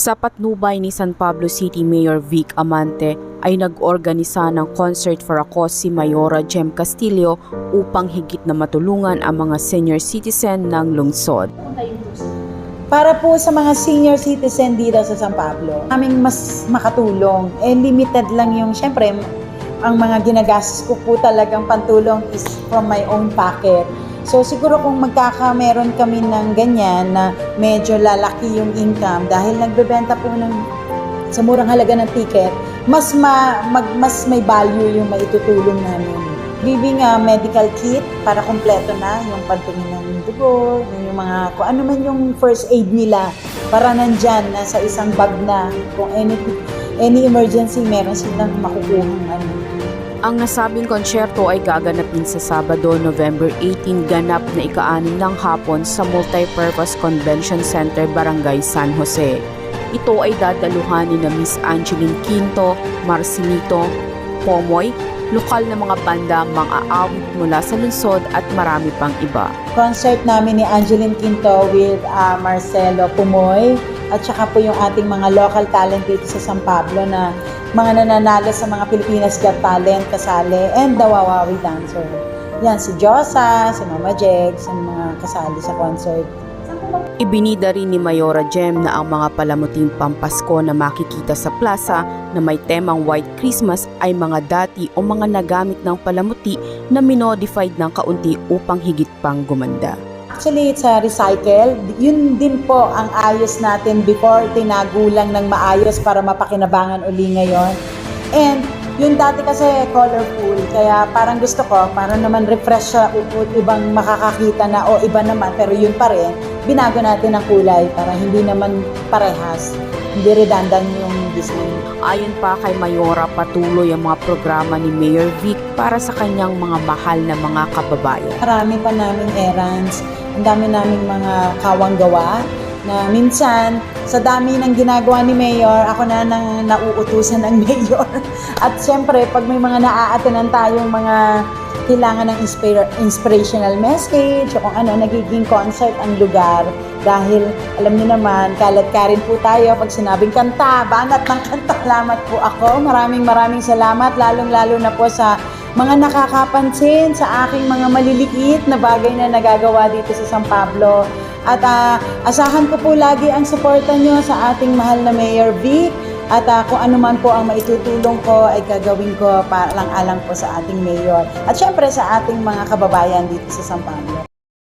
Sa patnubay ni San Pablo City Mayor Vic Amante ay nag-organisa ng Concert for a Cause si Mayora Jem Castillo upang higit na matulungan ang mga senior citizen ng lungsod. Para po sa mga senior citizen dito sa San Pablo, aming mas makatulong. Limited lang yung, syempre, ang mga ginagastos ko po talagang pantulong is from my own pocket. So siguro kung meron kami ng ganyan na medyo lalaki yung income dahil nagbebenta po sa murang halaga ng ticket, mas may value yung maitutulong namin. Giving a medical kit para kompleto na yung pagtingin ng dugo, yung mga kung ano man yung first aid nila para nandyan na sa isang bag na kung any emergency meron silang makukuhang Ang nasabing konsyerto ay gaganap din sa Sabado, November 18, ganap na ika-6 ng hapon sa Multipurpose Convention Center, Barangay San Jose. Ito ay dadaluhan ni na Miss Angeline Quinto, Marcelito, Pomoy, lokal na mga banda, mga aawit mula sa lungsod at marami pang iba. Concert namin ni Angeline Quinto with Marcelo Pomoy at saka po yung ating mga local talent dito sa San Pablo na mga nananalo sa mga Pilipinas Got Talent kasali and the Wawawi Dancer. Yan, si Josa, si Mama Jegs, ang mga kasali sa concert. Ibinida rin ni Mayora Jem na ang mga palamuting pampasko na makikita sa plaza na may temang White Christmas ay mga dati o mga nagamit ng palamuti na minodified ng kaunti upang higit pang gumanda. Actually, it's a recycle. Yun din po ang ayos natin before, tinagulang ng maayos para mapakinabangan uli ngayon. And yung dati kasi colorful, kaya parang gusto ko, para naman refresh siya, ibang makakakita na o iba naman, pero yun pa rin, binago natin ang kulay para hindi naman parehas, hindi redundant yung design. Ayon pa kay Mayora, patuloy ang mga programa ni Mayor Vic para sa kanyang mga mahal na mga kababayan. Marami pa naming errands, ang dami naming mga kawang gawa na minsan sa dami ng ginagawa ni Mayor, ako na nang nauutusan ng Mayor. At syempre, pag may mga naaatinan tayong mga kailangan ng inspirational message o kung ano, nagiging concert ang lugar. Dahil alam niyo naman, kalat ka rin po tayo pag sinabing kanta, banat ng kanta. Salamat po ako. Maraming salamat, lalong-lalo na po sa mga nakakapansin sa aking mga maliliit na bagay na nagagawa dito sa San Pablo. At asahan ko po lagi ang suporta nyo sa ating mahal na Mayor Vic. At kung ano man po ang maitutulong ko ay gagawin ko para lang-alang po sa ating Mayor. At syempre sa ating mga kababayan dito sa San Pablo.